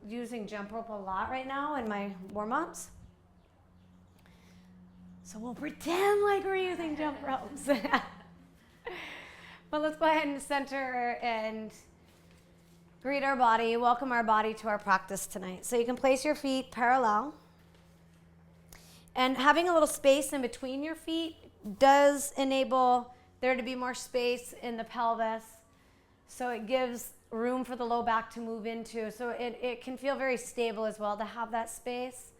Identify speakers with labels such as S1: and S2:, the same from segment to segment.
S1: using jump rope a lot right now in my warm-ups. So we'll pretend like we're using jump ropes. But let's go ahead and center and greet our body, welcome our body to our practice tonight. So you can place your feet parallel. And having a little space in between your feet does enable there to be more space in the pelvis. So it gives room for the low back to move into. So it can feel very stable as well to have that space.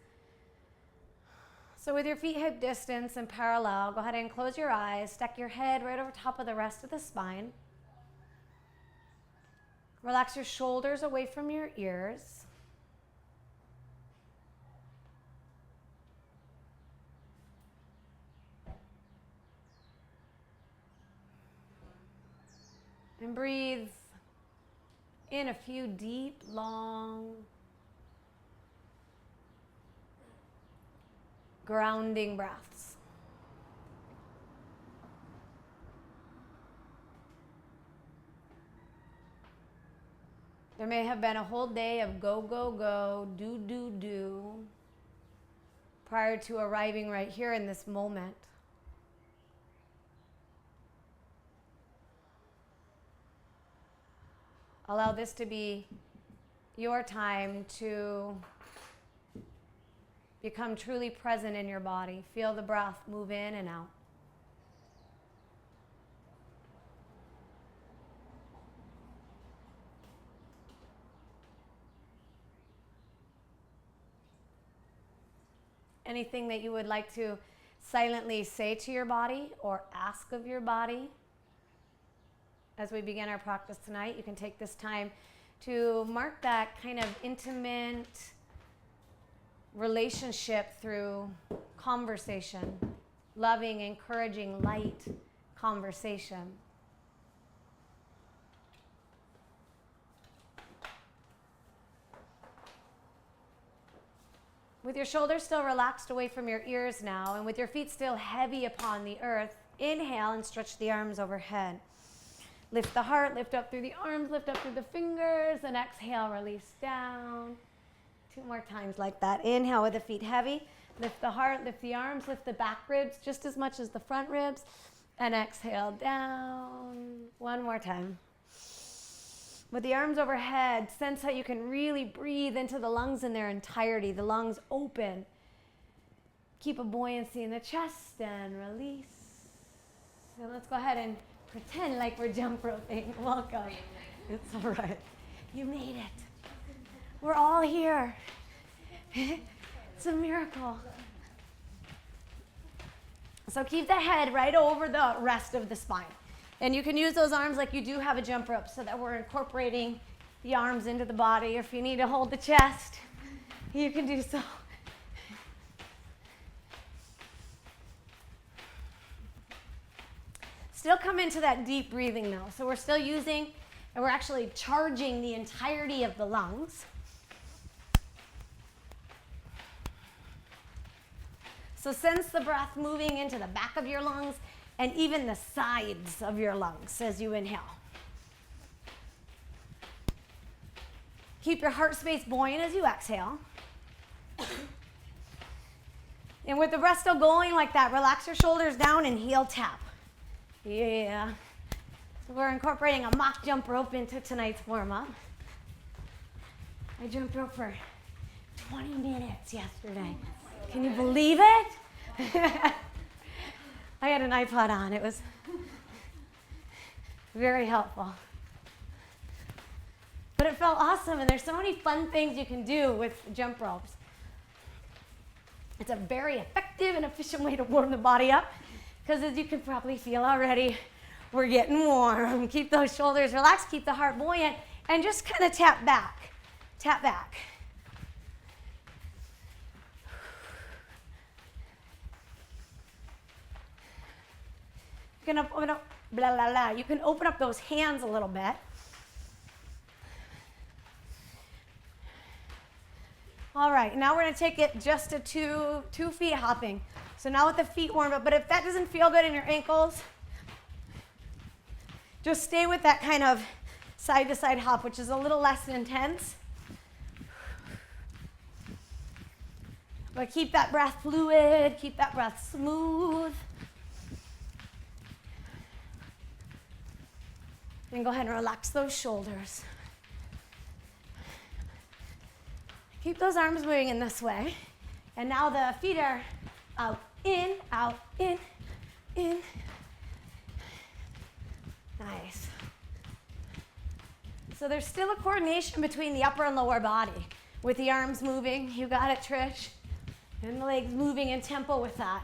S1: So with your feet hip distance and parallel, go ahead and close your eyes. Stack your head right over top of the rest of the spine. Relax your shoulders away from your ears. And breathe in a few deep, long, grounding breaths. There may have been a whole day of go, go, go, do, do, do, prior to arriving right here in this moment. Allow this to be your time to become truly present in your body. Feel the breath move in and out. Anything that you would like to silently say to your body or ask of your body as we begin our practice tonight, you can take this time to mark that kind of intimate relationship through conversation, loving, encouraging, light conversation. With your shoulders still relaxed away from your ears now, and with your feet still heavy upon the earth, inhale and stretch the arms overhead. Lift the heart, lift up through the arms, lift up through the fingers, and exhale, release down. 2 more times like that. Inhale with the feet heavy. Lift the heart, lift the arms, lift the back ribs just as much as the front ribs, and exhale down. 1 more time. With the arms overhead, sense how you can really breathe into the lungs in their entirety, the lungs open. Keep a buoyancy in the chest and release. And let's go ahead and pretend like we're jump roping. Welcome. It's all right. You made it. We're all here. It's a miracle. So keep the head right over the rest of the spine. And you can use those arms like you do have a jump rope so that we're incorporating the arms into the body. Or if you need to hold the chest, you can do so. Still come into that deep breathing though. So we're still using, and we're actually charging the entirety of the lungs. So sense the breath moving into the back of your lungs and even the sides of your lungs as you inhale. Keep your heart space buoyant as you exhale. And with the breath still going like that, relax your shoulders down and heel tap. Yeah. So we're incorporating a mock jump rope into tonight's warm-up. I jumped rope for 20 minutes yesterday. Can you believe it? I had an iPod on. It was very helpful. But it felt awesome, and there's so many fun things you can do with jump ropes. It's a very effective and efficient way to warm the body up, because as you can probably feel already, we're getting warm. Keep those shoulders relaxed, keep the heart buoyant, and just kind of tap back. Tap back. You can open up, blah, blah, blah. You can open up those hands a little bit. All right, now we're going to take it just to two feet hopping. So now with the feet warmed up, but if that doesn't feel good in your ankles, just stay with that kind of side-to-side hop, which is a little less intense. But keep that breath fluid, keep that breath smooth. And go ahead and relax those shoulders. Keep those arms moving in this way. And now the feet are out, in, in. Nice. So there's still a coordination between the upper and lower body with the arms moving. You got it, Trish. And the legs moving in tempo with that.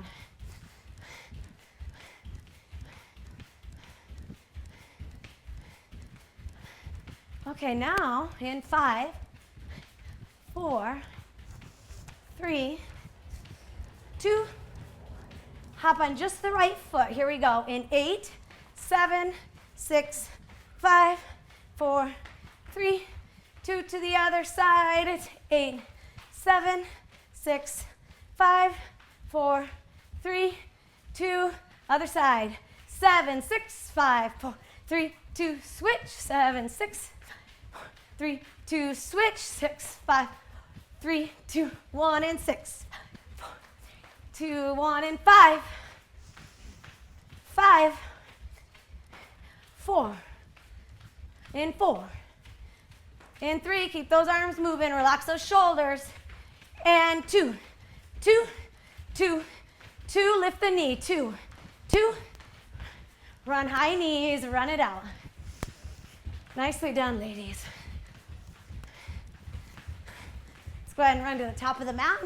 S1: Okay, now in 5, 4, 3, 2, hop on just the right foot. Here we go. In 8, 7, 6, 5, 4, 3, 2 to the other side. It's 8, 7, 6, 5, 4, 3, 2, other side. 7, 6, 5, 4, 3, 2, switch. 7, 6, 3, 2, switch. 6, 5, 3, 2, 1, and 6. 4, 2, 1, and 5. 5, 4, and 4, and 3. Keep those arms moving. Relax those shoulders. And 2, 2, 2, 2. Lift the knee. 2, 2. Run high knees. Run it out. Nicely done, ladies. Let's go ahead and run to the top of the mat.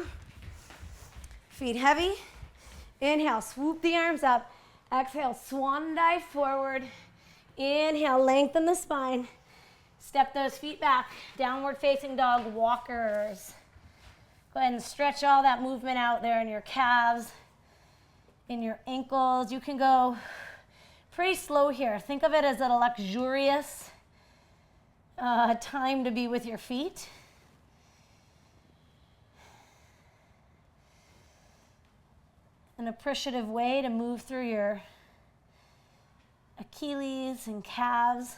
S1: Feet heavy. Inhale, swoop the arms up. Exhale, swan dive forward. Inhale, lengthen the spine. Step those feet back. Downward facing dog, walkers. Go ahead and stretch all that movement out there in your calves, in your ankles. You can go pretty slow here. Think of it as a luxurious time to be with your feet. An appreciative way to move through your Achilles and calves.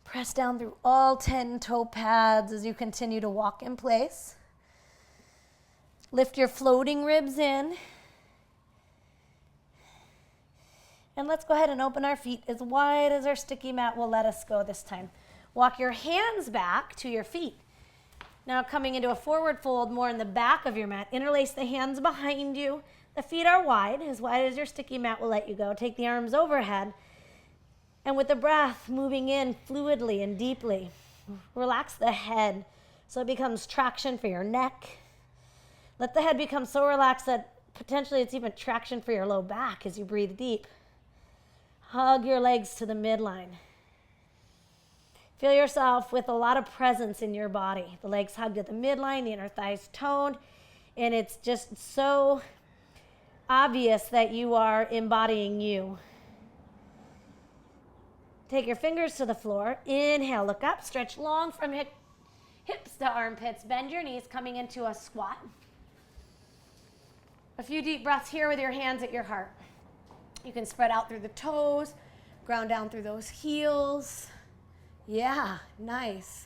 S1: Press down through all 10 toe pads as you continue to walk in place. Lift your floating ribs in. And let's go ahead and open our feet as wide as our sticky mat will let us go this time. Walk your hands back to your feet. Now coming into a forward fold more in the back of your mat. Interlace the hands behind you. The feet are wide as your sticky mat will let you go. Take the arms overhead. And with the breath moving in fluidly and deeply, relax the head so it becomes traction for your neck. Let the head become so relaxed that potentially it's even traction for your low back as you breathe deep. Hug your legs to the midline. Feel yourself with a lot of presence in your body. The legs hugged at the midline, the inner thighs toned, and it's just so obvious that you are embodying you. Take your fingers to the floor. Inhale, look up, stretch long from hips to armpits. Bend your knees, coming into a squat. A few deep breaths here with your hands at your heart. You can spread out through the toes, ground down through those heels. Yeah, nice.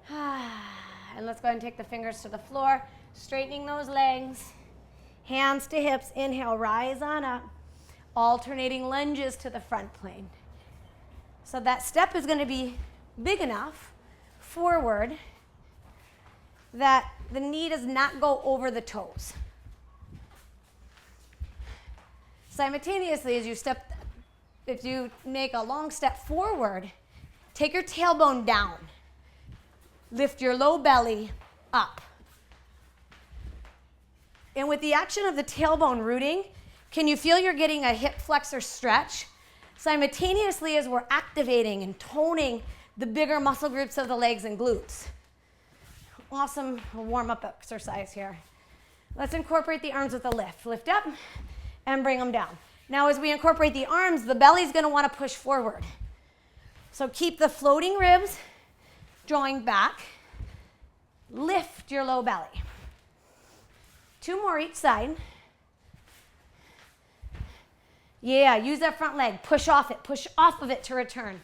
S1: And let's go ahead and take the fingers to the floor, straightening those legs. Hands to hips. Inhale, rise on up. Alternating lunges to the front plane. So that step is going to be big enough forward that the knee does not go over the toes. Simultaneously, if you make a long step forward, take your tailbone down. Lift your low belly up. And with the action of the tailbone rooting, can you feel you're getting a hip flexor stretch? Simultaneously as we're activating and toning the bigger muscle groups of the legs and glutes. Awesome warm-up exercise here. Let's incorporate the arms with a lift. Lift up and bring them down. Now as we incorporate the arms, the belly's going to want to push forward. So keep the floating ribs drawing back. Lift your low belly. 2 more each side. Yeah, use that front leg. Push off of it to return.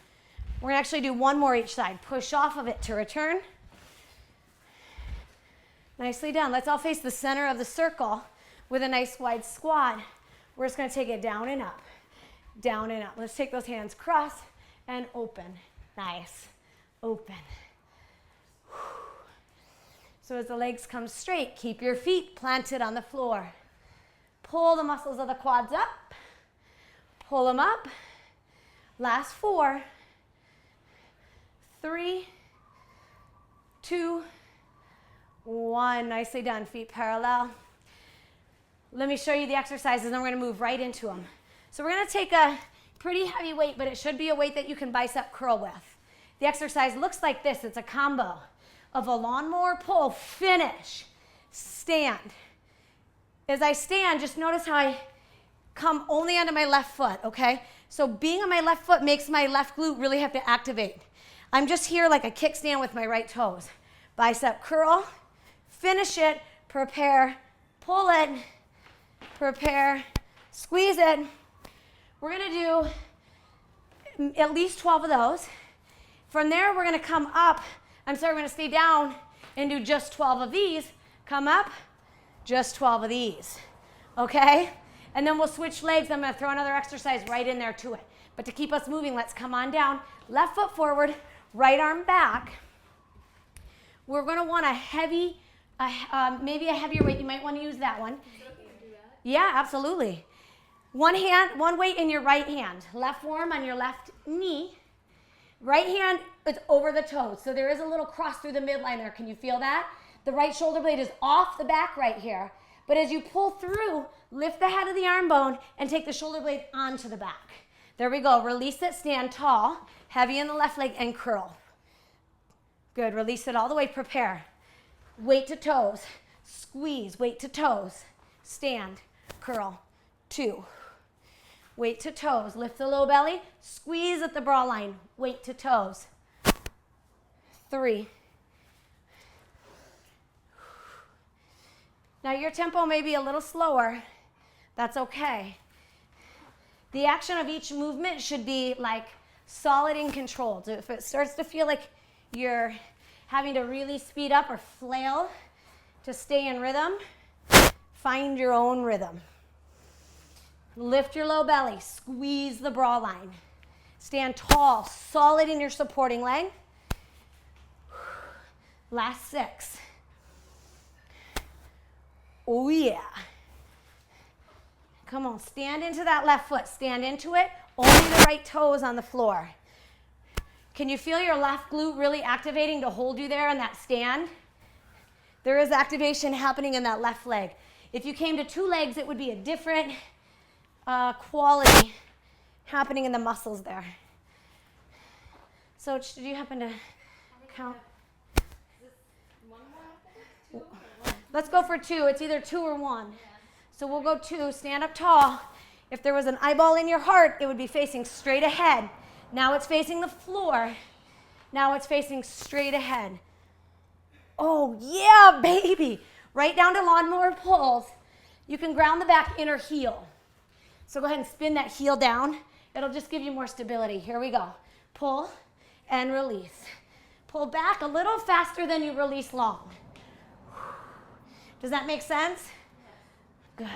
S1: We're going to actually do one more each side. Push off of it to return. Nicely done. Let's all face the center of the circle with a nice wide squat. We're just going to take it down and up. Down and up. Let's take those hands cross and open. Nice. Open. So as the legs come straight, keep your feet planted on the floor. Pull the muscles of the quads up. Pull them up. Last 4, 3, 2, 1. Nicely done. Feet parallel. Let me show you the exercises, and then we're going to move right into them. So we're going to take a pretty heavy weight, but it should be a weight that you can bicep curl with. The exercise looks like this. It's a combo of a lawnmower pull, finish, stand. As I stand, just notice how I come only onto my left foot, okay? So being on my left foot makes my left glute really have to activate. I'm just here like a kickstand with my right toes. Bicep curl, finish it, prepare, pull it, prepare, squeeze it. We're gonna do at least 12 of those. From there, we're gonna come up. We're gonna stay down and do just 12 of these. Come up, just 12 of these, okay? And then we'll switch legs. I'm gonna throw another exercise right in there to it. But to keep us moving, let's come on down. Left foot forward, right arm back. We're gonna want a heavy, maybe a heavier weight. You might wanna use that one.
S2: Is it okay to do that?
S1: Yeah, absolutely. One weight in your right hand. Left forearm on your left knee. Right hand is over the toes. So there is a little cross through the midline there. Can you feel that? The right shoulder blade is off the back right here. But as you pull through, lift the head of the arm bone and take the shoulder blade onto the back. There we go. Release it, stand tall, heavy in the left leg, and curl. Good. Release it all the way. Prepare. Weight to toes. Squeeze. Weight to toes. Stand. Curl. 2. Weight to toes. Lift the low belly. Squeeze at the bra line. Weight to toes. 3. Now your tempo may be a little slower. That's okay. The action of each movement should be like solid and controlled. If it starts to feel like you're having to really speed up or flail to stay in rhythm, find your own rhythm. Lift your low belly, squeeze the bra line. Stand tall, solid in your supporting leg. Last 6. Oh yeah. Come on, stand into that left foot. Stand into it, only the right toes on the floor. Can you feel your left glute really activating to hold you there in that stand? There is activation happening in that left leg. If you came to 2 legs, it would be a different quality happening in the muscles there. So did you happen to count? Let's go for 2. It's either 2 or 1. So we'll go 2. Stand up tall. If there was an eyeball in your heart, it would be facing straight ahead. Now it's facing the floor. Now it's facing straight ahead. Oh, yeah, baby. Right down to lawnmower pulls. You can ground the back inner heel. So go ahead and spin that heel down. It'll just give you more stability. Here we go. Pull and release. Pull back a little faster than you release long. Does that make sense? Good.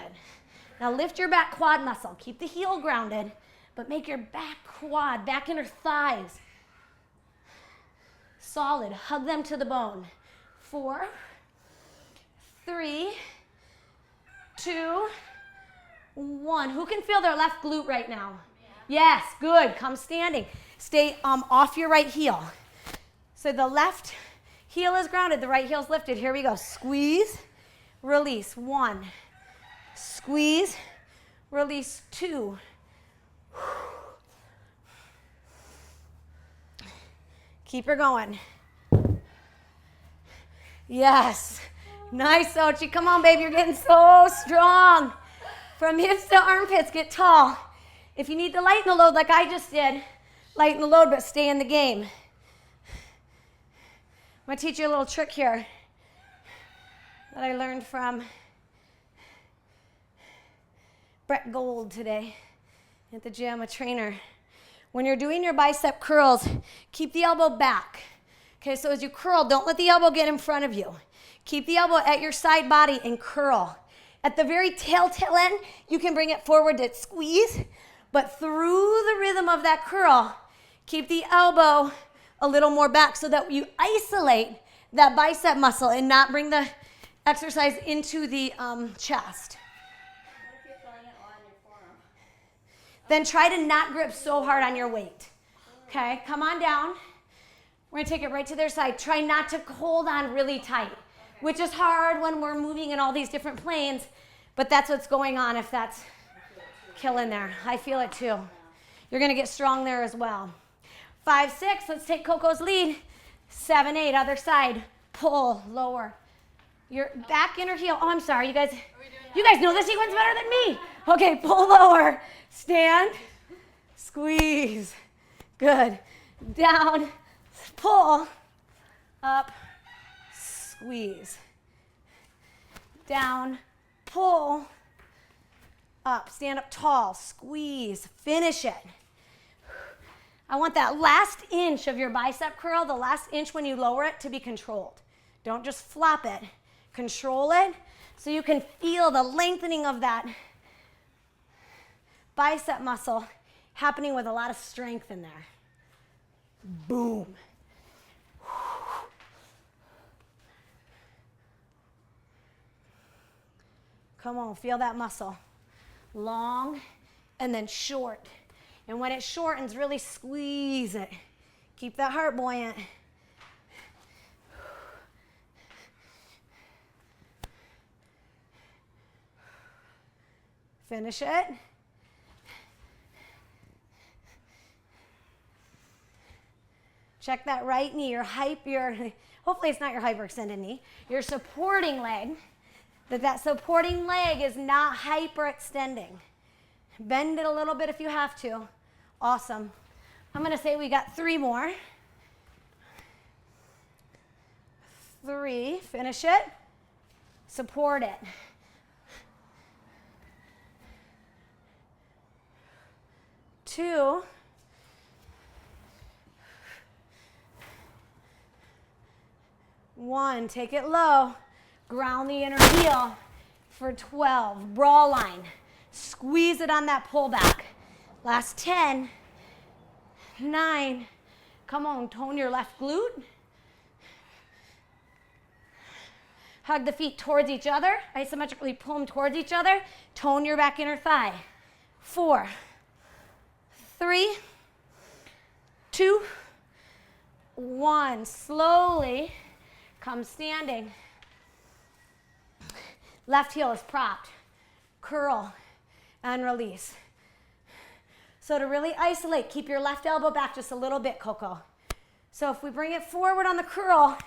S1: Now lift your back quad muscle. Keep the heel grounded, but make your back quad, back inner thighs solid. Hug them to the bone. 4, 3, 2, 1. Who can feel their left glute right now? Yeah. Yes, good. Come standing. Stay off your right heel. So the left heel is grounded, the right heel is lifted. Here we go. Squeeze, release. 1. Squeeze, release. 2. Keep her going. Yes. Nice, Ochi. Come on, baby. You're getting so strong. From hips to armpits, get tall. If you need to lighten the load like I just did, lighten the load, but stay in the game. I'm going to teach you a little trick here that I learned from Brett Gold today at the gym, a trainer. When you're doing your bicep curls, keep the elbow back. Okay, so as you curl, don't let the elbow get in front of you. Keep the elbow at your side body and curl. At the very tail end, you can bring it forward to squeeze, but through the rhythm of that curl, keep the elbow a little more back so that you isolate that bicep muscle and not bring the exercise into the chest.
S2: What if you're feeling it on your forearm?
S1: Then try to not grip so hard on your weight. Okay, come on down. We're gonna take it right to their side. Try not to hold on really tight, which is hard when we're moving in all these different planes, but that's what's going on if that's killing there. I feel it too. You're gonna get strong there as well. 5, 6, let's take Coco's lead. 7, 8, other side. Pull, lower. Your back inner heel. Oh, I'm sorry, you guys know this sequence better than me. Okay, pull lower. Stand, squeeze. Good. Down, pull, up, squeeze. Down, pull, up. Stand up tall, squeeze. Finish it. I want that last inch of your bicep curl, the last inch when you lower it, to be controlled. Don't just flop it. Control it so you can feel the lengthening of that bicep muscle happening with a lot of strength in there. Boom. Come on, feel that muscle. Long and then short. And when it shortens, really squeeze it. Keep that heart buoyant. Finish it. Check that right knee, hopefully it's not your hyperextended knee, your supporting leg, that supporting leg is not hyperextending. Bend it a little bit if you have to. Awesome. I'm going to say we got 3 more. 3, finish it. Support it. 2. 1, take it low. Ground the inner heel for 12. Brawl line. Squeeze it on that pullback. Last 10, 9. Come on, tone your left glute. Hug the feet towards each other. Isometrically pull them towards each other. Tone your back inner thigh. 4, 3, 2, 1. Slowly come standing. Left heel is propped. Curl and release. So to really isolate, keep your left elbow back just a little bit, Coco. So if we bring it forward on the curl,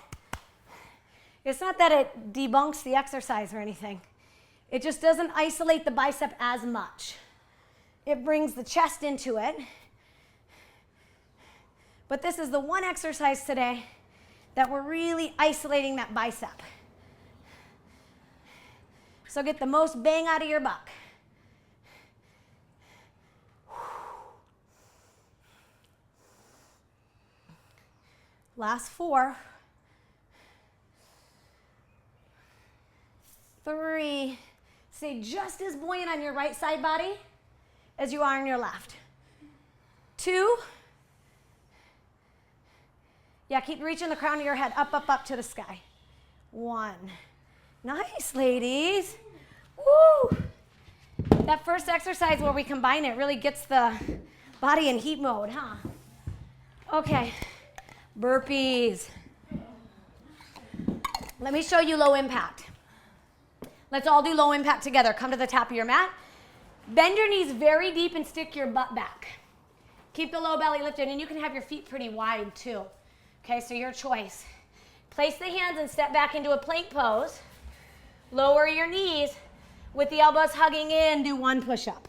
S1: it's not that it debunks the exercise or anything. It just doesn't isolate the bicep as much. It brings the chest into it. But this is the one exercise today that we're really isolating that bicep. So get the most bang out of your buck. Last 4. 3. Stay just as buoyant on your right side body as you are on your left. 2. Yeah, keep reaching the crown of your head up, up, up to the sky. 1. Nice, ladies. Woo! That first exercise where we combine it really gets the body in heat mode, huh? Okay, burpees. Let me show you low impact. Let's all do low impact together. Come to the top of your mat. Bend your knees very deep and stick your butt back. Keep the low belly lifted, and you can have your feet pretty wide too. Okay, so your choice. Place the hands and step back into a plank pose. Lower your knees with the elbows hugging in. Do 1 push-up.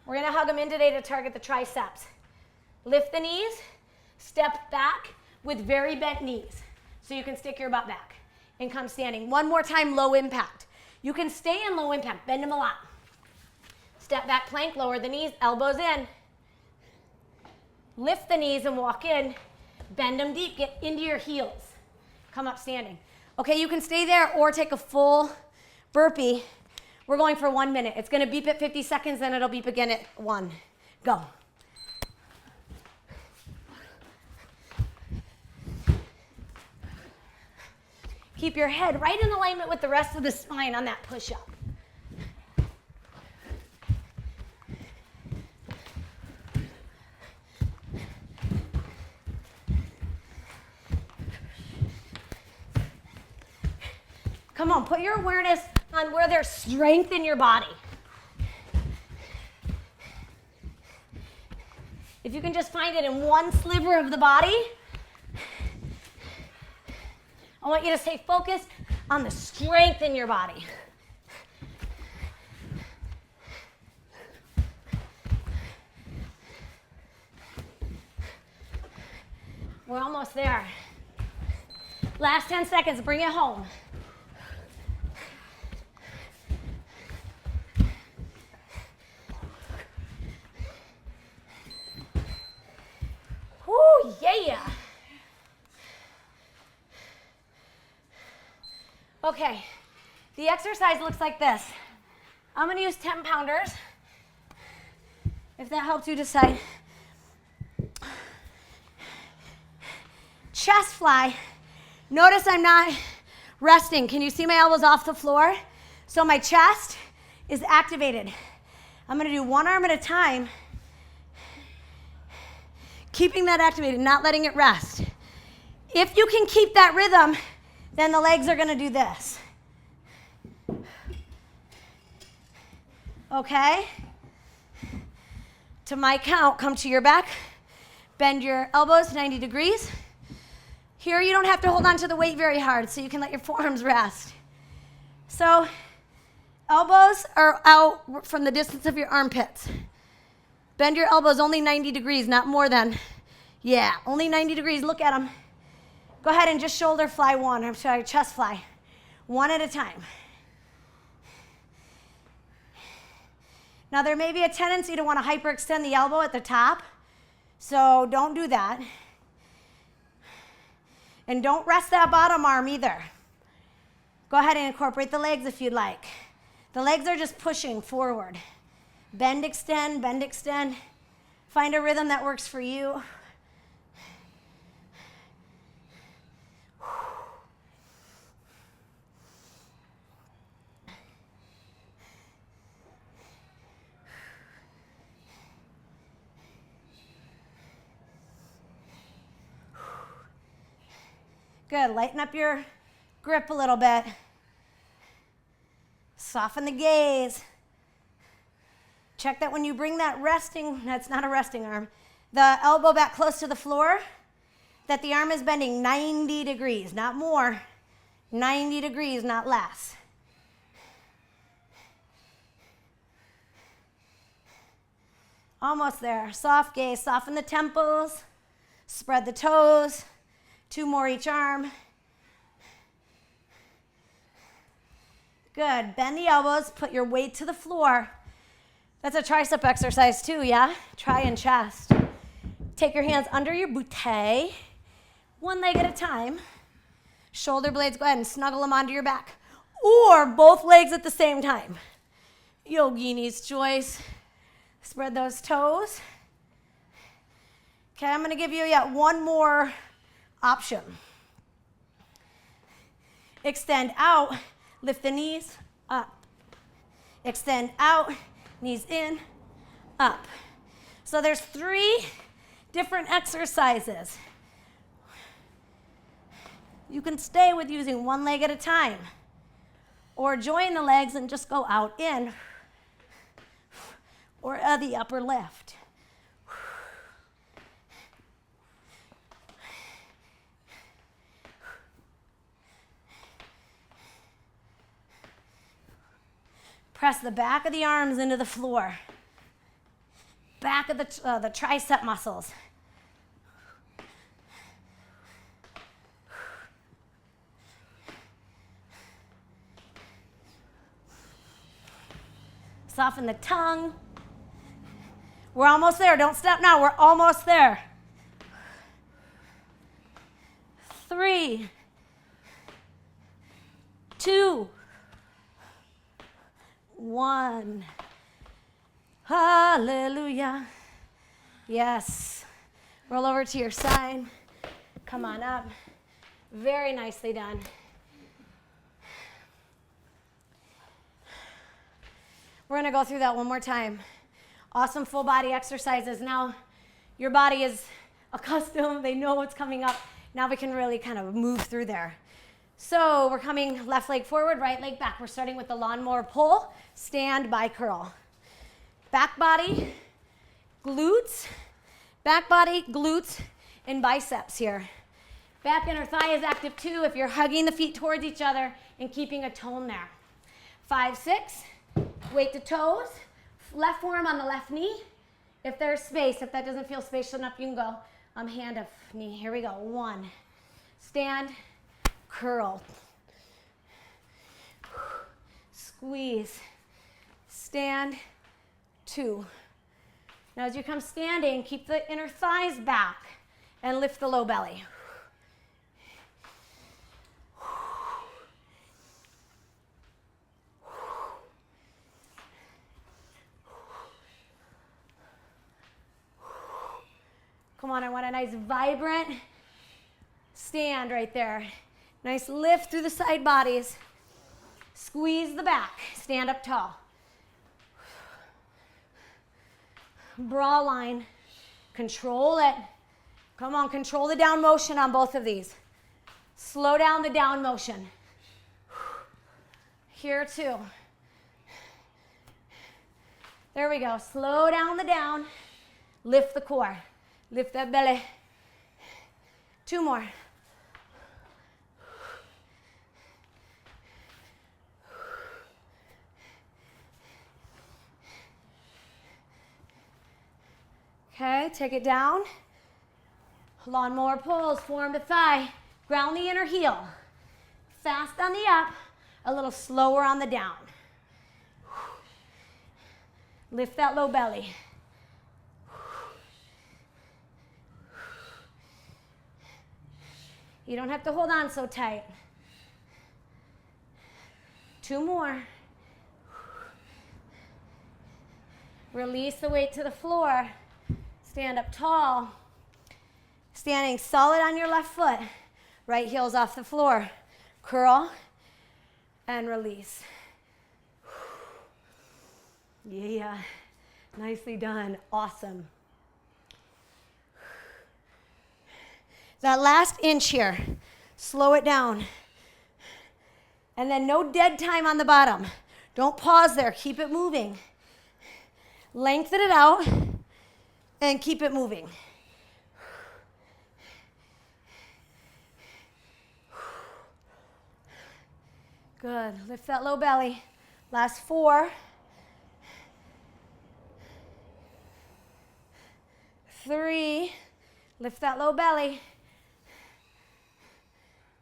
S1: We're going to hug them in today to target the triceps. Lift the knees. Step back with very bent knees so you can stick your butt back and come standing. 1 more time, low impact. You can stay in low impact. Bend them a lot. Step back plank, lower the knees, elbows in. Lift the knees and walk in. Bend them deep. Get into your heels. Come up standing. Okay, you can stay there or take a full burpee. We're going for 1 minute. It's going to beep at 50 seconds, then it'll beep again at 1. Go. Keep your head right in alignment with the rest of the spine on that push-up. Come on, put your awareness on where there's strength in your body. If you can just find it in one sliver of the body, I want you to stay focused on the strength in your body. We're almost there. Last 10 seconds, bring it home. Whoo, yeah. Okay, the exercise looks like this. I'm gonna use 10 pounders. If that helps you decide. Chest fly. Notice I'm not resting. Can you see my elbows off the floor? So my chest is activated. I'm gonna do one arm at a time, keeping that activated, not letting it rest. If you can keep that rhythm, then the legs are gonna do this. Okay? To my count, come to your back, bend your elbows 90 degrees. Here you don't have to hold on to the weight very hard, so you can let your forearms rest. So elbows are out from the distance of your armpits. Bend your elbows only 90 degrees, not more than. Yeah, only 90 degrees, look at them. Go ahead and just shoulder fly one, I'm sorry, chest fly. One at a time. Now there may be a tendency to want to hyperextend the elbow at the top, so don't do that. And don't rest that bottom arm either. Go ahead and incorporate the legs if you'd like. The legs are just pushing forward. Bend, extend, bend, extend. Find a rhythm that works for you. Good, lighten up your grip a little bit. Soften the gaze. Check that when you bring that resting, that's not a resting arm, the elbow back close to the floor, that the arm is bending 90 degrees, not more, 90 degrees, not less. Almost there. Soft gaze, soften the temples, spread the toes. 2 more each arm. Good. Bend the elbows, put your weight to the floor. That's a tricep exercise too, yeah? Try and chest. Take your hands under your bootie, one leg at a time. Shoulder blades, go ahead and snuggle them onto your back. Or both legs at the same time. Yogini's choice. Spread those toes. Okay, I'm gonna give you yet one more option. Extend out, lift the knees, up. Extend out, knees in, up. So there's 3 different exercises. You can stay with using one leg at a time, or join the legs and just go out, in, or the upper lift. Press the back of the arms into the floor. Back of the tricep muscles. Soften the tongue. We're almost there. Don't stop now. We're almost there. 3, 2, 1. Hallelujah. Yes. Roll over to your side. Come on up. Very nicely done. We're going to go through that one more time. Awesome full body exercises. Now your body is accustomed. They know what's coming up. Now we can really kind of move through there. So we're coming left leg forward, right leg back. We're starting with the lawnmower pull, stand by curl. Back body, glutes, back body, glutes, and biceps here. Back inner thigh is active too if you're hugging the feet towards each other and keeping a tone there. 5, 6, weight to toes, left forearm on the left knee. If there's space, if that doesn't feel spacious enough, you can go hand of knee. Here we go. 1, stand, curl, squeeze, stand, 2. Now as you come standing, keep the inner thighs back and lift the low belly. Come on, I want a nice vibrant stand right there. Nice lift through the side bodies. Squeeze the back, stand up tall. Bra line, control it. Come on, control the down motion on both of these. Slow down the down motion. Here too. There we go, slow down the down, lift the core. Lift that belly. 2 more. Okay, take it down. Lawnmower pulls, forearm to thigh. Ground the inner heel. Fast on the up, a little slower on the down. Lift that low belly. You don't have to hold on so tight. 2 more. Release the weight to the floor. Stand up tall. Standing solid on your left foot. Right heel's off the floor. Curl and release. Yeah, nicely done. Awesome. That last inch here, slow it down. And then no dead time on the bottom. Don't pause there, keep it moving. Lengthen it out and keep it moving. Good, lift that low belly. Last 4. 3, lift that low belly.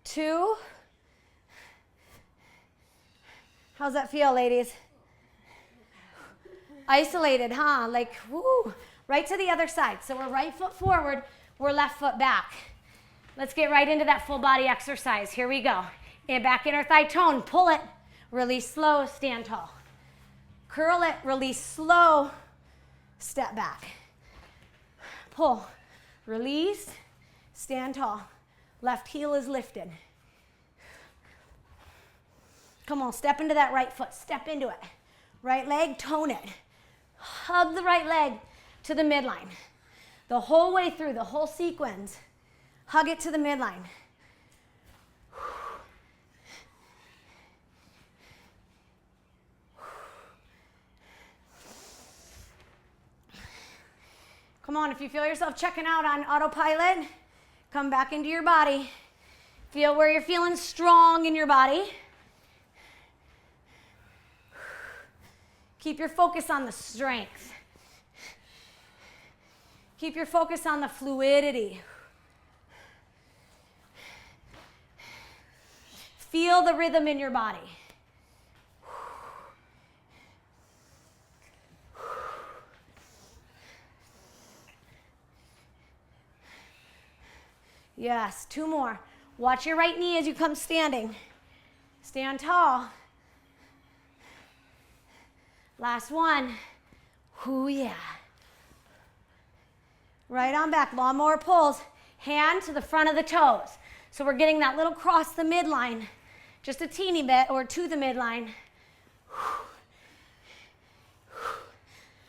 S1: 2. How's that feel, ladies? Isolated, huh? Like, woo. Right to the other side. So we're right foot forward, we're left foot back. Let's get right into that full body exercise. Here we go. And back inner thigh tone, pull it. Release slow, stand tall. Curl it, release slow, step back. Pull, release, stand tall. Left heel is lifted. Come on, step into that right foot. Step into it. Right leg, tone it. Hug the right leg to the midline. The whole way through, the whole sequence. Hug it to the midline. Come on, if you feel yourself checking out on autopilot, come back into your body. Feel where you're feeling strong in your body. Keep your focus on the strength. Keep your focus on the fluidity. Feel the rhythm in your body. Yes, 2 more. Watch your right knee as you come standing. Stand tall. Last one. Ooh, yeah. Right on back, lawnmower pulls. Hand to the front of the toes. So we're getting that little cross the midline, just a teeny bit, or to the midline.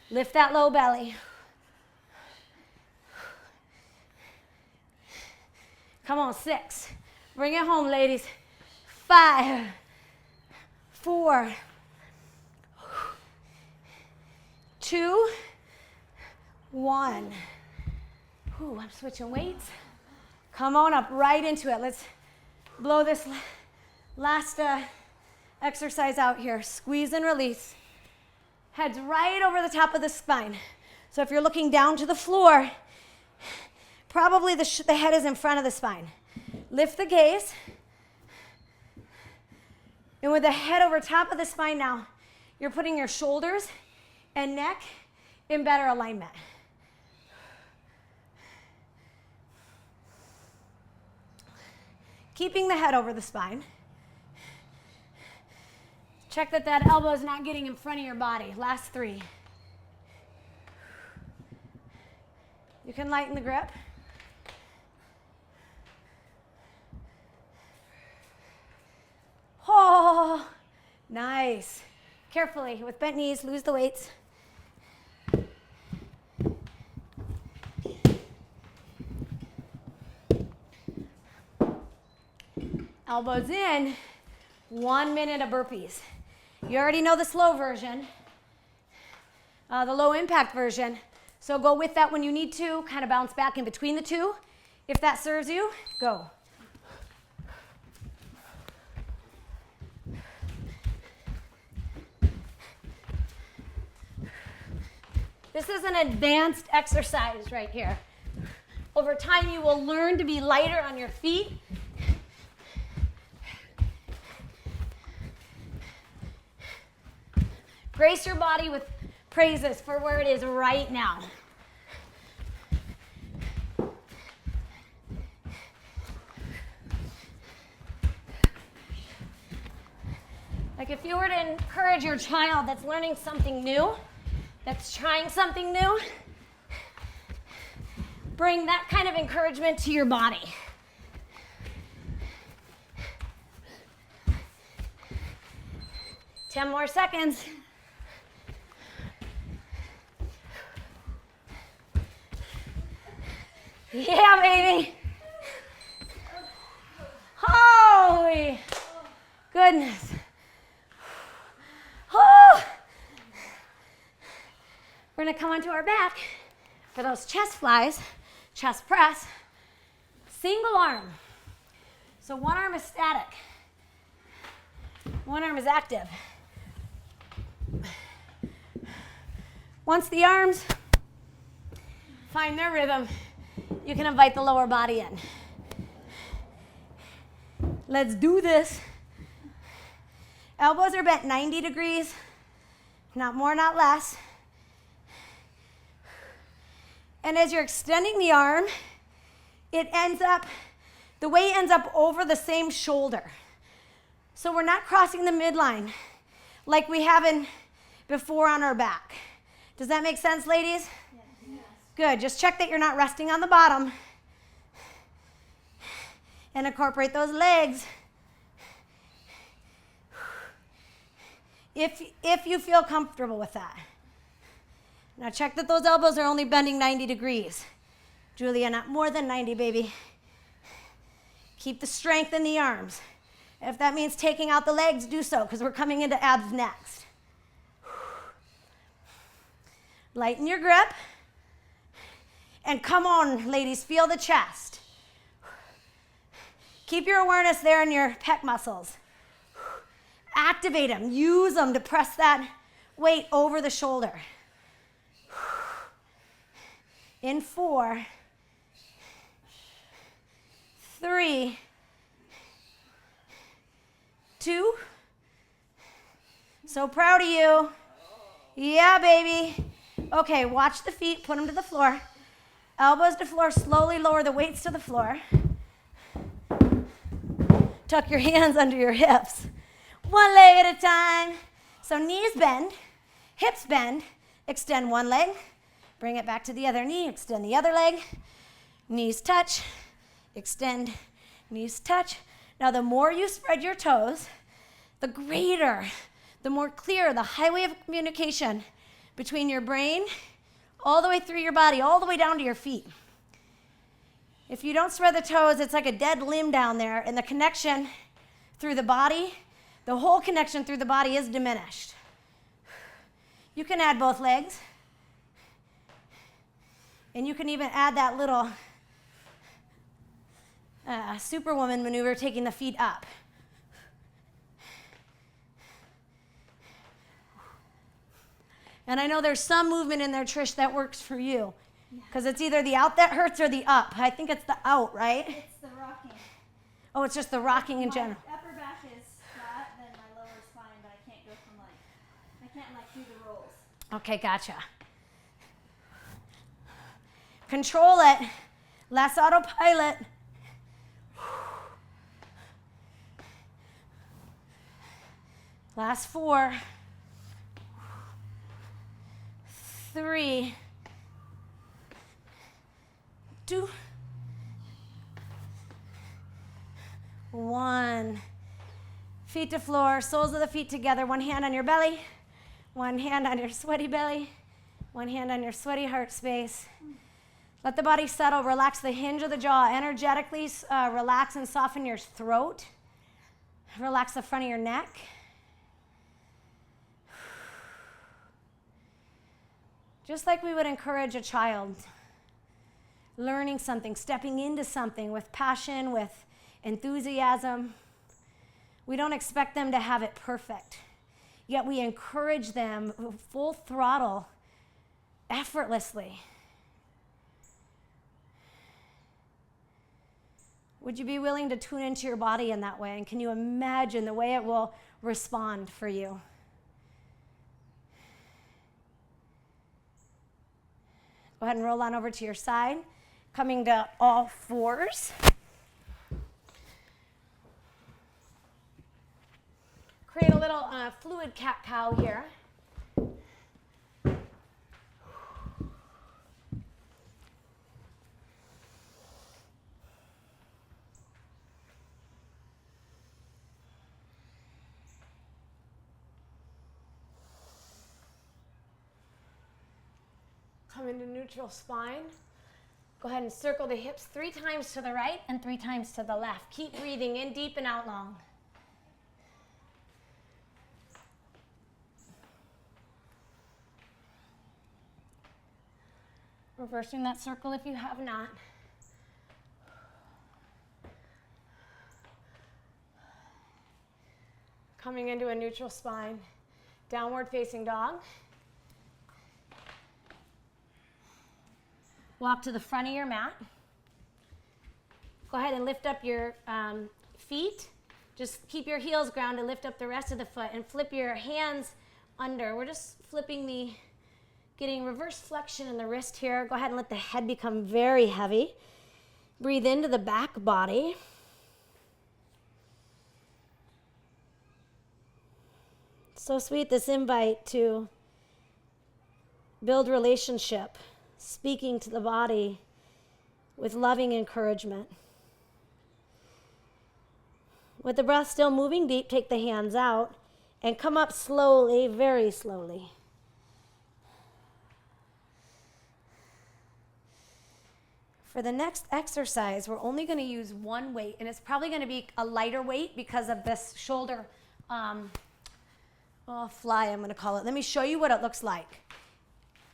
S1: Lift that low belly. Come on, 6. Bring it home, ladies. 5, 4, 2, 1. Ooh, I'm switching weights. Come on up right into it. Let's blow this last exercise out here. Squeeze and release. Head's right over the top of the spine. So if you're looking down to the floor, probably the head is in front of the spine. Lift the gaze. And with the head over top of the spine now, you're putting your shoulders and neck in better alignment. Keeping the head over the spine. Check that elbow is not getting in front of your body. Last 3. You can lighten the grip. Oh, nice. Carefully, with bent knees, lose the weights. Elbows in, 1 minute of burpees. You already know the slow version, the low impact version. So go with that when you need to, kind of bounce back in between the 2. If that serves you, go. This is an advanced exercise right here. Over time, you will learn to be lighter on your feet. Grace your body with praises for where it is right now. Like if you were to encourage your child that's learning something new, that's trying something new, bring that kind of encouragement to your body. Ten more seconds. Yeah, baby. Holy goodness. Oh. We're going to come onto our back for those chest flies, chest press, single arm. So one arm is static, one arm is active. Once the arms find their rhythm, you can invite the lower body in. Let's do this. Elbows are bent 90 degrees, not more, not less. And as you're extending the arm, the weight ends up over the same shoulder. So we're not crossing the midline like we haven't before on our back. Does that make sense, ladies? Yes. Good. Just check that you're not resting on the bottom. And incorporate those legs. If you feel comfortable with that. Now check that those elbows are only bending 90 degrees. Julia, not more than 90, baby. Keep the strength in the arms. If that means taking out the legs, do so, because we're coming into abs next. Lighten your grip. And come on, ladies, feel the chest. Keep your awareness there in your pec muscles. Activate them. Use them to press that weight over the shoulder. In 4, 3, 2. So proud of you. Yeah, baby. Okay, watch the feet. Put them to the floor. Elbows to floor. Slowly lower the weights to the floor. Tuck your hands under your hips. One leg at a time. So knees bend, hips bend, extend one leg, bring it back to the other knee, extend the other leg, knees touch, extend, knees touch. Now the more you spread your toes, the greater, the more clear the highway of communication between your brain all the way through your body, all the way down to your feet. If you don't spread the toes, it's like a dead limb down there, and the connection through the body, the whole connection through the body is diminished. You can add both legs, and you can even add that little superwoman maneuver, taking the feet up. And I know there's some movement in there, Trish, that works for you. Because it's either the out that hurts or the up. I think it's the out, right?
S2: It's the rocking.
S1: Oh, it's just the rocking in general.
S2: My upper back is flat, then my lower is fine, but I can't go from I can't do the rolls.
S1: Okay, gotcha. Control it. Less autopilot. Last 4. 3. 2. 1. Feet to floor, soles of the feet together. One hand on your belly, one hand on your sweaty belly, one hand on your sweaty heart space. Let the body settle. Relax the hinge of the jaw. Energetically relax and soften your throat. Relax the front of your neck. Just like we would encourage a child learning something, stepping into something with passion, with enthusiasm. We don't expect them to have it perfect, yet we encourage them full throttle, effortlessly. Would you be willing to tune into your body in that way? And can you imagine the way it will respond for you? Go ahead and roll on over to your side, coming to all 4s. Create a little fluid cat-cow here. Come into neutral spine. Go ahead and circle the hips 3 times to the right and 3 times to the left. Keep breathing in deep and out long. Reversing that circle if you have not. Coming into a neutral spine. Downward facing dog. Walk to the front of your mat. Go ahead and lift up your feet. Just keep your heels grounded, lift up the rest of the foot, and flip your hands under. We're just flipping getting reverse flexion in the wrist here. Go ahead and let the head become very heavy. Breathe into the back body. So sweet, this invite to build relationship, speaking to the body with loving encouragement. With the breath still moving deep, take the hands out and come up slowly, very slowly. For the next exercise, we're only going to use one weight, and it's probably going to be a lighter weight because of this shoulder fly, I'm going to call it. Let me show you what it looks like.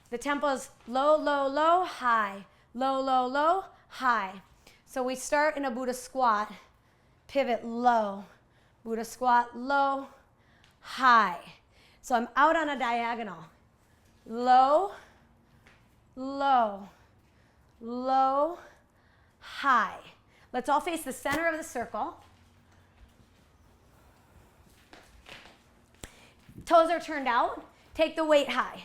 S1: The tempo is low, low, low, high, low, low, low, high. So we start in a Buddha squat, pivot low, Buddha squat, low, high. So I'm out on a diagonal. Low, low, low, high. Let's all face the center of the circle. Toes are turned out. Take the weight high.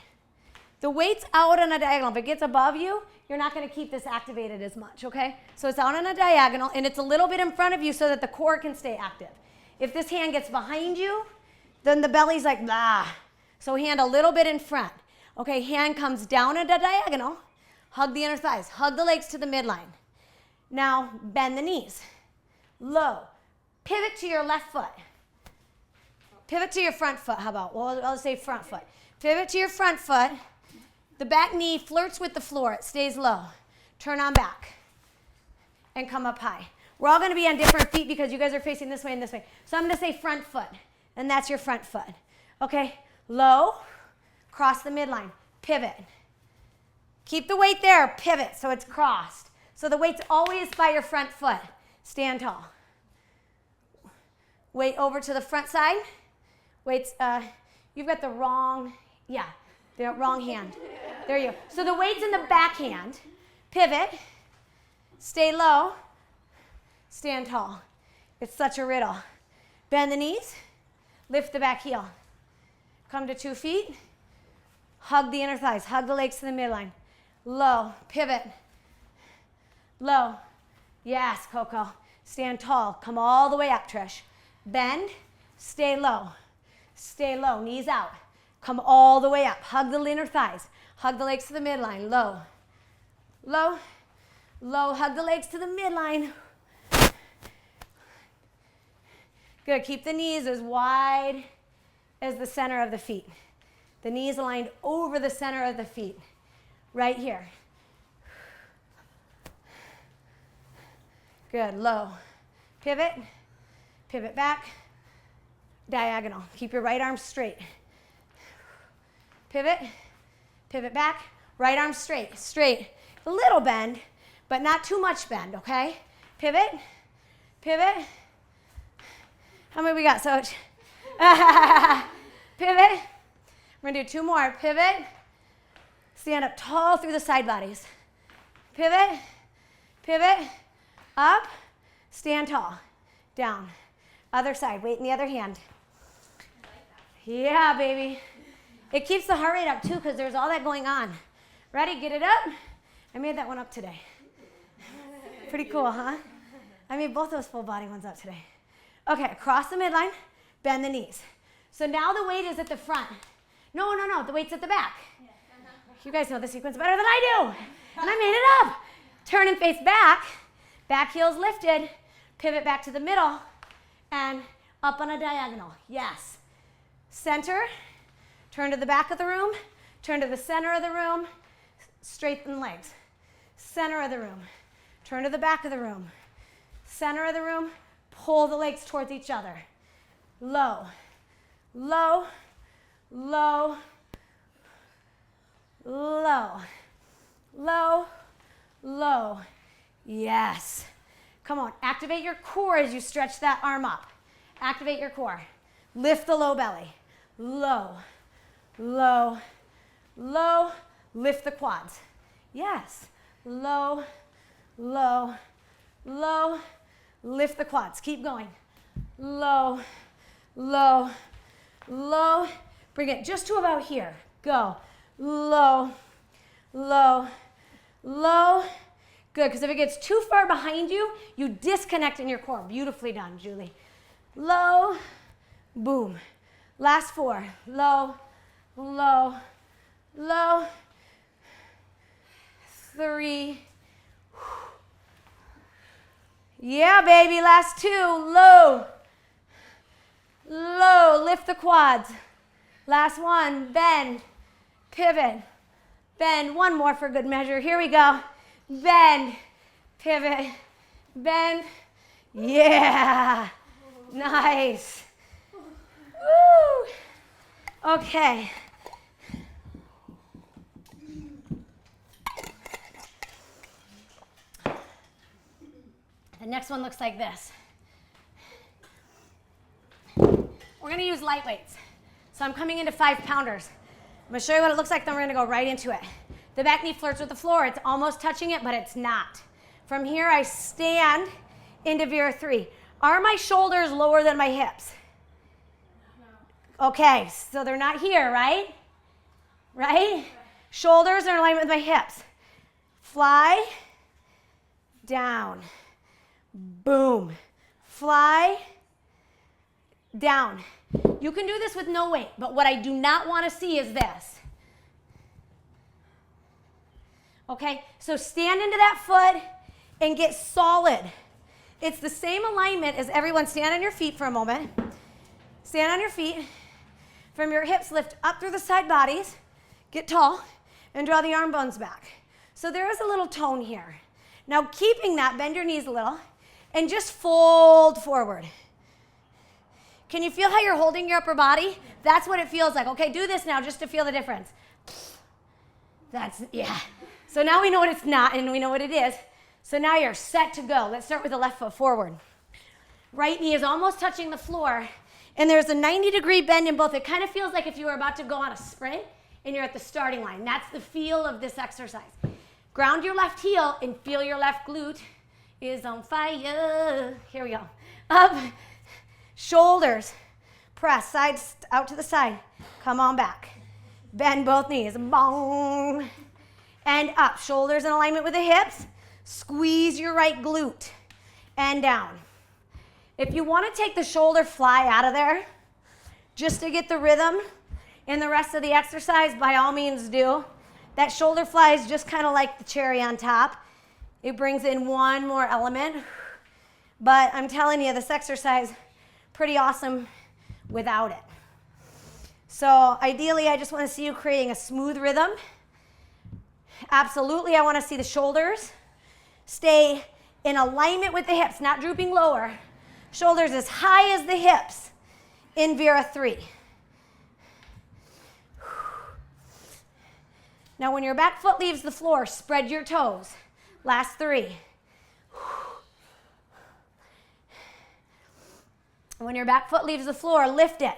S1: The weight's out on a diagonal. If it gets above you, you're not going to keep this activated as much, okay? So it's out on a diagonal, and it's a little bit in front of you so that the core can stay active. If this hand gets behind you, then the belly's like, blah. So hand a little bit in front. Okay, hand comes down at a diagonal. Hug the inner thighs. Hug the legs to the midline. Now, bend the knees. Low. Pivot to your left foot. Pivot to your front foot, how about? Well, I'll say front foot. Pivot to your front foot. The back knee flirts with the floor. It stays low. Turn on back. And come up high. We're all going to be on different feet because you guys are facing this way and this way. So I'm going to say front foot. And that's your front foot. Okay? Low. Cross the midline. Pivot. Keep the weight there. Pivot so it's crossed. So the weight's always by your front foot. Stand tall. Weight over to the front side. Weight's, you've got the wrong, the wrong hand. There you go. So the weight's in the back hand. Pivot. Stay low. Stand tall. It's such a riddle. Bend the knees. Lift the back heel. Come to 2 feet. Hug the inner thighs. Hug the legs to the midline. Low. Pivot. Low. Yes, Coco. Stand tall. Come all the way up, Trish. Bend. Stay low. Stay low. Knees out. Come all the way up. Hug the inner thighs. Hug the legs to the midline. Low. Low. Low. Hug the legs to the midline. Good. Keep the knees as wide as the center of the feet. The knees aligned over the center of the feet. Right here. Good. Low. Pivot. Pivot back. Diagonal. Keep your right arm straight. Pivot. Pivot back. Right arm straight. Straight. A little bend, but not too much bend, okay? Pivot. Pivot. How many we got, Soch? Pivot. We're going to do 2 more. Pivot. Stand up tall through the side bodies. Pivot. Pivot. Up. Stand tall. Down. Other side. Weight in the other hand. Yeah, baby. It keeps the heart rate up, too, because there's all that going on. Ready? Get it up. I made that one up today. Pretty cool, huh? I made both those full body ones up today. Okay, across the midline, bend the knees. So now the weight is at the front. No, the weight's at the back. You guys know the sequence better than I do. And I made it up. Turn and face back. Back heel's lifted. Pivot back to the middle. And up on a diagonal. Yes. Center. Turn to the back of the room. Turn to the center of the room. Straighten legs. Center of the room. Turn to the back of the room. Center of the room. Pull the legs towards each other. Low. Low. Low. Low. Low. Low. Yes. Come on. Activate your core as you stretch that arm up. Activate your core. Lift the low belly. Low. Low. Low. Lift the quads. Yes. Low. Low. Low. Lift the quads. Keep going. Low. Low. Low. Bring it just to about here. Go. Low. Low. Low. Good, because if it gets too far behind you, you disconnect in your core. Beautifully done, Julie. Low. Boom. Last 4. Low. Low. Low. 3. Yeah, baby. Last 2. Low. Low. Lift the quads. Last 1. Bend. Pivot. Bend. 1 more for good measure. Here we go. Bend. Pivot. Bend. Yeah. Nice. Woo. Okay. The next one looks like this. We're going to use light weights. So I'm coming into 5-pounders. I'm going to show you what it looks like, then we're going to go right into it. The back knee flirts with the floor. It's almost touching it, but it's not. From here, I stand into Vira III. Are my shoulders lower than my hips? No. Okay, so they're not here, right? Right? Shoulders are in alignment with my hips. Fly, down, boom. Fly, down. You can do this with no weight, but what I do not want to see is this. Okay, so stand into that foot and get solid. It's the same alignment as everyone. Stand on your feet for a moment. Stand on your feet. From your hips, lift up through the side bodies. Get tall and draw the arm bones back. So there is a little tone here. Now keeping that, bend your knees a little and just fold forward. Can you feel how you're holding your upper body? That's what it feels like. Okay, do this now just to feel the difference. Yeah. So now we know what it's not and we know what it is. So now you're set to go. Let's start with the left foot forward. Right knee is almost touching the floor and there's a 90-degree bend in both. It kind of feels like if you were about to go on a sprint and you're at the starting line. That's the feel of this exercise. Ground your left heel and feel your left glute is on fire. Here we go. Up, shoulders, press, sides out to the side. Come on back. Bend both knees, bong. And up, shoulders in alignment with the hips. Squeeze your right glute and down. If you want to take the shoulder fly out of there, just to get the rhythm in the rest of the exercise, by all means do. That shoulder fly is just kind of like the cherry on top. It brings in one more element. But I'm telling you, this exercise, pretty awesome without it. So ideally, I just want to see you creating a smooth rhythm. Absolutely, I want to see the shoulders stay in alignment with the hips, not drooping lower. Shoulders as high as the hips in Vira III. Now when your back foot leaves the floor, spread your toes. Last 3. When your back foot leaves the floor, lift it.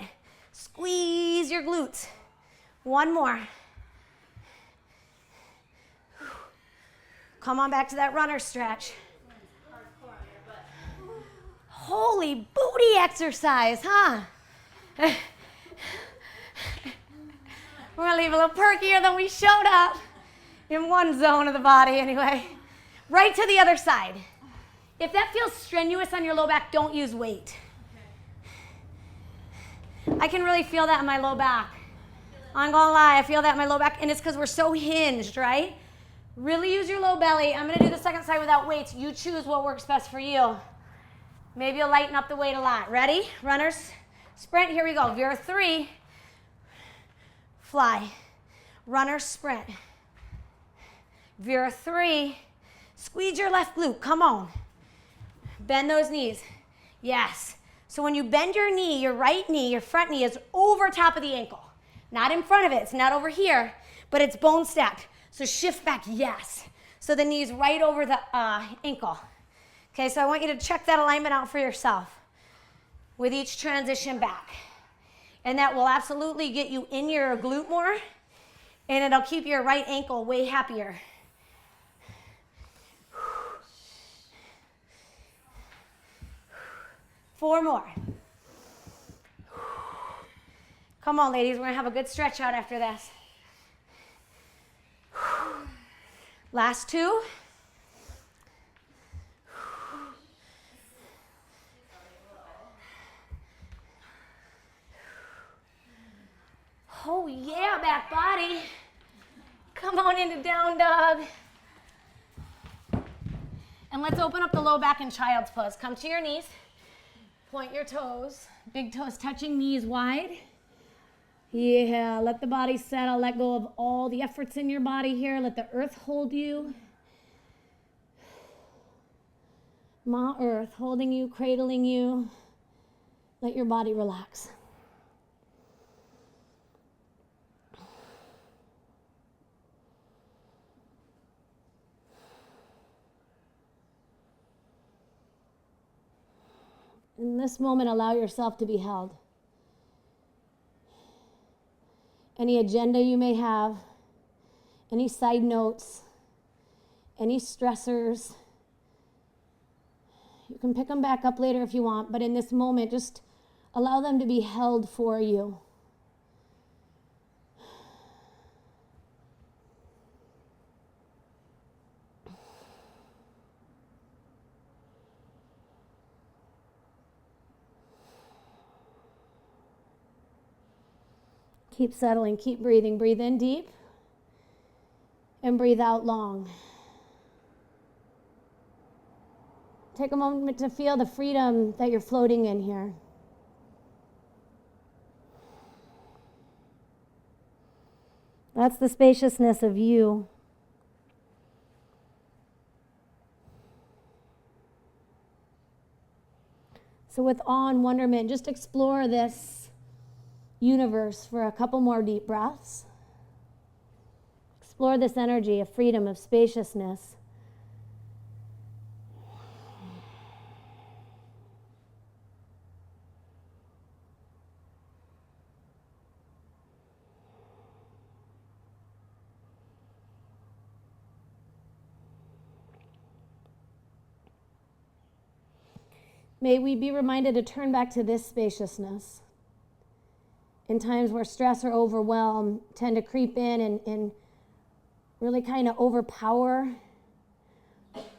S1: Squeeze your glutes. One more. Come on back to that runner stretch. Holy booty exercise, huh? We're gonna leave a little perkier than we showed up in one zone of the body anyway. Right to the other side. If that feels strenuous on your low back, don't use weight. I can really feel that in my low back. I'm gonna lie, I feel that in my low back, and it's because we're so hinged, right? Really use your low belly. I'm gonna do the second side without weights. You choose what works best for you. Maybe you'll lighten up the weight a lot. Ready? Runners, sprint, here we go. Vira III, fly. Runner, sprint. Vira III, squeeze your left glute, come on. Bend those knees, yes. So when you bend your knee, your right knee, your front knee is over top of the ankle. Not in front of it, it's not over here, but it's bone stacked. So shift back, yes. So the knee's right over the ankle. Okay, so I want you to check that alignment out for yourself with each transition back. And that will absolutely get you in your glute more, and it'll keep your right ankle way happier. Four more. Come on, ladies, we're gonna have a good stretch out after this. Last 2. Oh yeah, back body. Come on into down dog. And let's open up the low back in child's pose. Come to your knees. Point your toes. Big toes touching, knees wide. Yeah, let the body settle. Let go of all the efforts in your body here. Let the earth hold you. Ma Earth holding you, cradling you. Let your body relax. In this moment, allow yourself to be held. Any agenda you may have, any side notes, any stressors, you can pick them back up later if you want, but in this moment, just allow them to be held for you. Keep settling, keep breathing. Breathe in deep and breathe out long. Take a moment to feel the freedom that you're floating in here. That's the spaciousness of you. So with awe and wonderment, just explore this universe for a couple more deep breaths. Explore this energy of freedom, of spaciousness. May we be reminded to turn back to this spaciousness. In times where stress or overwhelm tend to creep in and really kind of overpower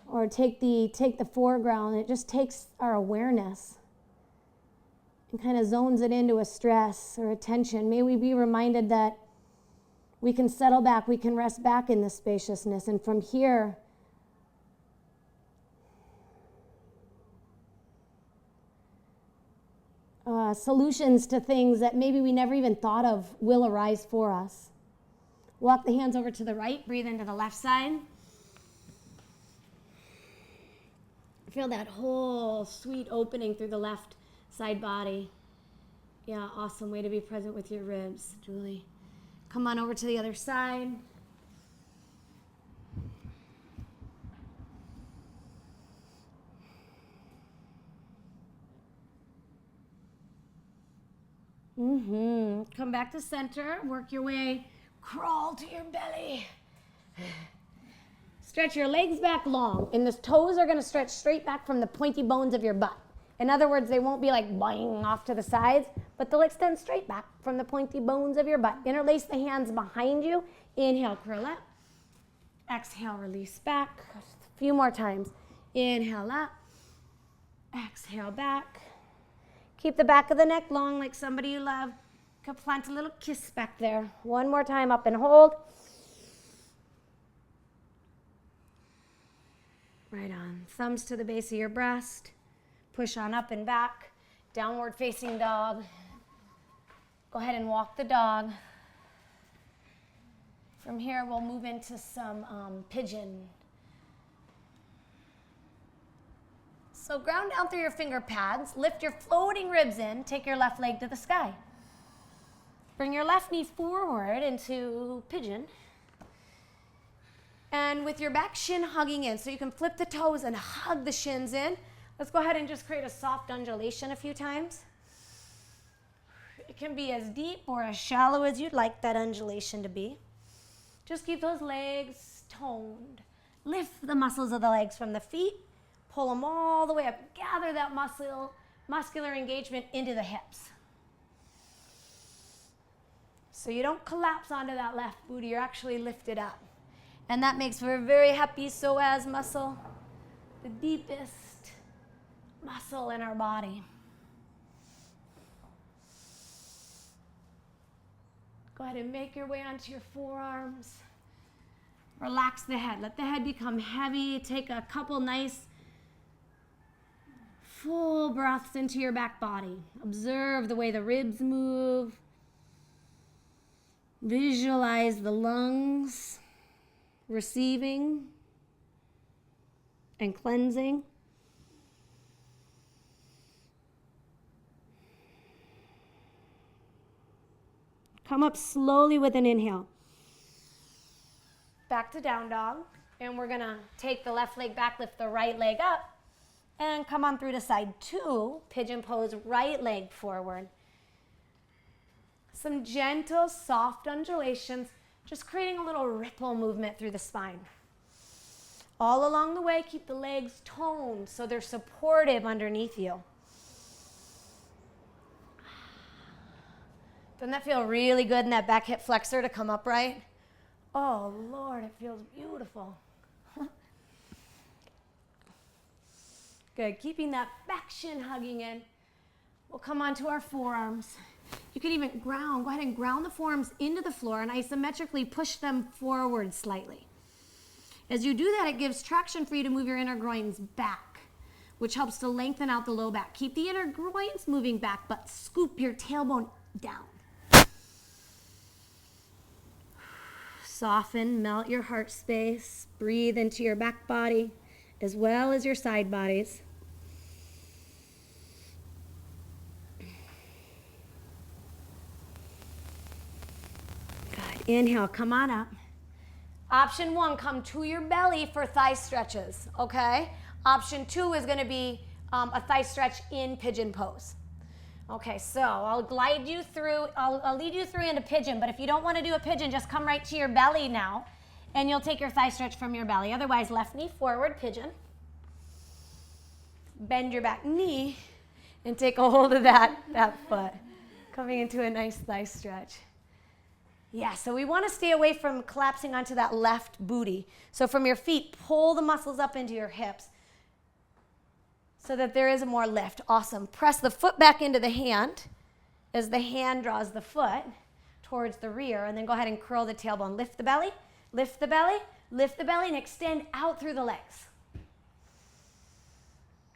S1: or take the foreground, it just takes our awareness and kind of zones it into a stress or a tension. May we be reminded that we can settle back, we can rest back in this spaciousness, and from here, solutions to things that maybe we never even thought of will arise for us. Walk the hands over to the right, breathe into the left side. Feel that whole sweet opening through the left side body. Yeah, awesome way to be present with your ribs, Julie. Come on over to the other side. Come back to center. Work your way. Crawl to your belly. Stretch your legs back long. And the toes are going to stretch straight back from the pointy bones of your butt. In other words, they won't be like boing off to the sides, but they'll extend straight back from the pointy bones of your butt. Interlace the hands behind you. Inhale, curl up. Exhale, release back. A few more times. Inhale up. Exhale back. Keep the back of the neck long like somebody you love. Could plant a little kiss back there. One more time, up and hold. Right on. Thumbs to the base of your breast. Push on up and back. Downward facing dog. Go ahead and walk the dog. From here, we'll move into some pigeon. So ground down through your finger pads, lift your floating ribs in, take your left leg to the sky. Bring your left knee forward into pigeon. And with your back shin hugging in, so you can flip the toes and hug the shins in. Let's go ahead and just create a soft undulation a few times. It can be as deep or as shallow as you'd like that undulation to be. Just keep those legs toned. Lift the muscles of the legs from the feet. Pull them all the way up. Gather that muscular engagement into the hips. So you don't collapse onto that left booty. You're actually lifted up. And that makes for a very happy psoas muscle, the deepest muscle in our body. Go ahead and make your way onto your forearms. Relax the head. Let the head become heavy. Take a couple nice full breaths into your back body. Observe the way the ribs move. Visualize the lungs receiving and cleansing. Come up slowly with an inhale. Back to down dog. And we're going to take the left leg back, lift the right leg up. And come on through to side two, pigeon pose, right leg forward. Some gentle, soft undulations, just creating a little ripple movement through the spine. All along the way, keep the legs toned so they're supportive underneath you. Doesn't that feel really good in that back hip flexor to come upright? Oh, Lord, it feels beautiful. Good, keeping that back shin hugging in. We'll come onto our forearms. You can even go ahead and ground the forearms into the floor and isometrically push them forward slightly. As you do that, it gives traction for you to move your inner groins back, which helps to lengthen out the low back. Keep the inner groins moving back, but scoop your tailbone down. Soften, melt your heart space. Breathe into your back body as well as your side bodies. Good. Inhale, come on up. Option 1, come to your belly for thigh stretches, okay? Option 2 is going to be a thigh stretch in pigeon pose. Okay, so I'll glide you through, I'll lead you through into pigeon, but if you don't want to do a pigeon, just come right to your belly now, and you'll take your thigh stretch from your belly. Otherwise, left knee forward, pigeon. Bend your back knee, and take a hold of that foot, coming into a nice thigh stretch. Yeah, so we want to stay away from collapsing onto that left booty. So from your feet, pull the muscles up into your hips so that there is more lift. Awesome. Press the foot back into the hand as the hand draws the foot towards the rear, and then go ahead and curl the tailbone. Lift the belly, lift the belly, lift the belly, and extend out through the legs.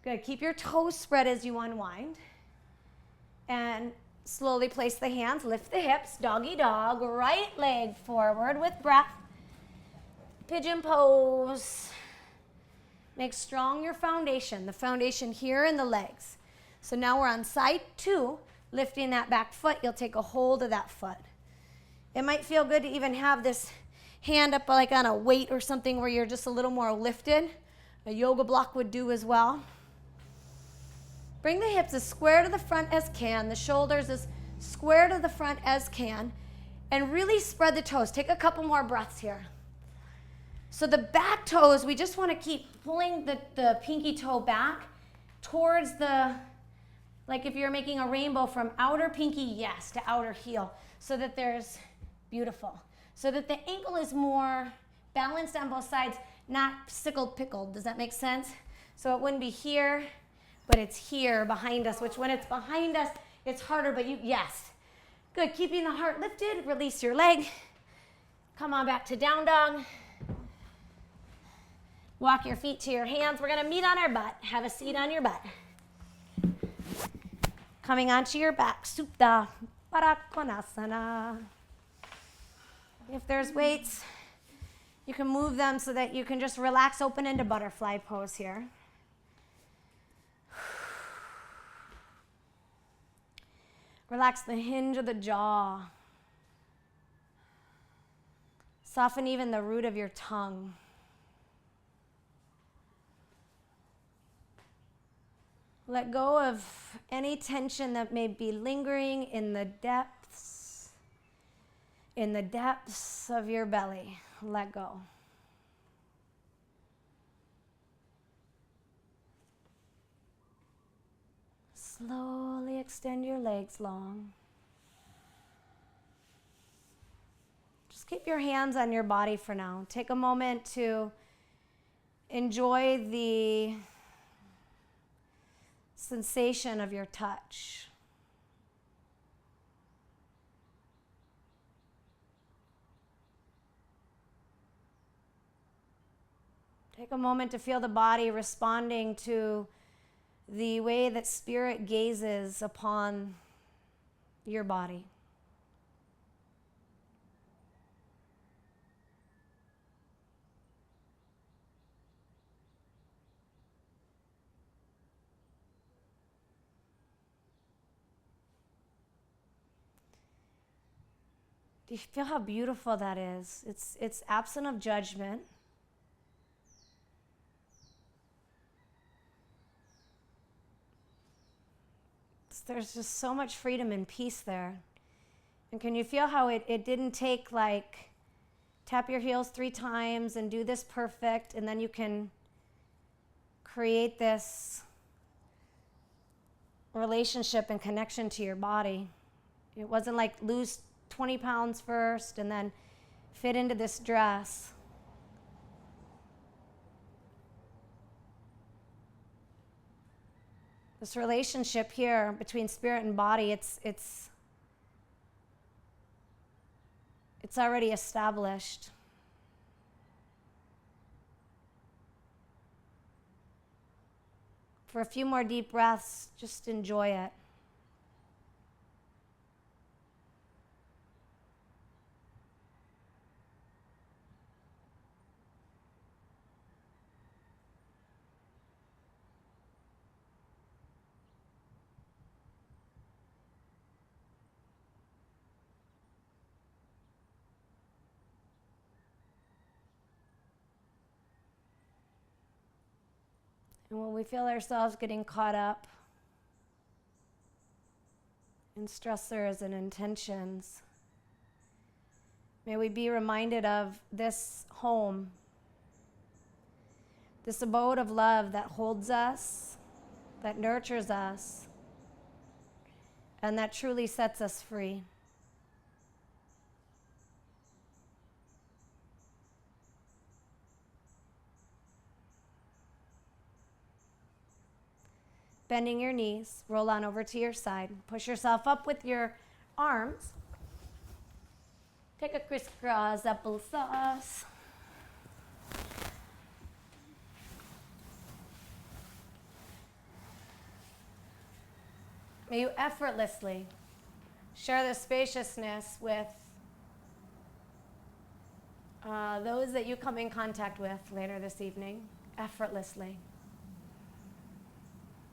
S1: Good. Keep your toes spread as you unwind. And slowly place the hands, lift the hips, doggy dog, right leg forward with breath. Pigeon pose. Make strong your foundation, the foundation here in the legs. So now we're on side 2, lifting that back foot. You'll take a hold of that foot. It might feel good to even have this hand up like on a weight or something where you're just a little more lifted. A yoga block would do as well. Bring the hips as square to the front as can, the shoulders as square to the front as can, and really spread the toes. Take a couple more breaths here. So the back toes, we just want to keep pulling the pinky toe back towards the, like if you're making a rainbow from outer pinky, yes, to outer heel, so that there's, beautiful, so that the ankle is more balanced on both sides, not sickled pickled. Does that make sense? So it wouldn't be here, but it's here behind us, which when it's behind us, it's harder, but yes. Good, keeping the heart lifted, release your leg. Come on back to down dog. Walk your feet to your hands. We're gonna meet on our butt. Have a seat on your butt. Coming onto your back, Supta Parakonasana. If there's weights, you can move them so that you can just relax, open into butterfly pose here. Relax the hinge of the jaw. Soften even the root of your tongue. Let go of any tension that may be lingering in the depths of your belly. Let go. Slowly extend your legs long. Just keep your hands on your body for now. Take a moment to enjoy the sensation of your touch. Take a moment to feel the body responding to the way that spirit gazes upon your body. Do you feel how beautiful that is? It's absent of judgment. There's just so much freedom and peace there. And can you feel how it didn't take like tap your heels 3 times and do this perfect, and then you can create this relationship and connection to your body. It wasn't like lose 20 pounds first and then fit into this dress. This relationship here between spirit and body, it's It's already established. For a few more deep breaths, just enjoy it. And when we feel ourselves getting caught up in stressors and intentions, may we be reminded of this home, this abode of love that holds us, that nurtures us, and that truly sets us free. Bending your knees, roll on over to your side. Push yourself up with your arms. Take a crisscross applesauce. May you effortlessly share the spaciousness with those that you come in contact with later this evening, effortlessly.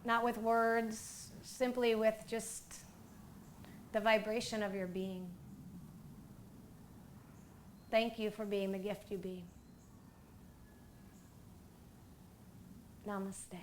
S1: Not with words, simply with just the vibration of your being. Thank you for being the gift you be. Namaste.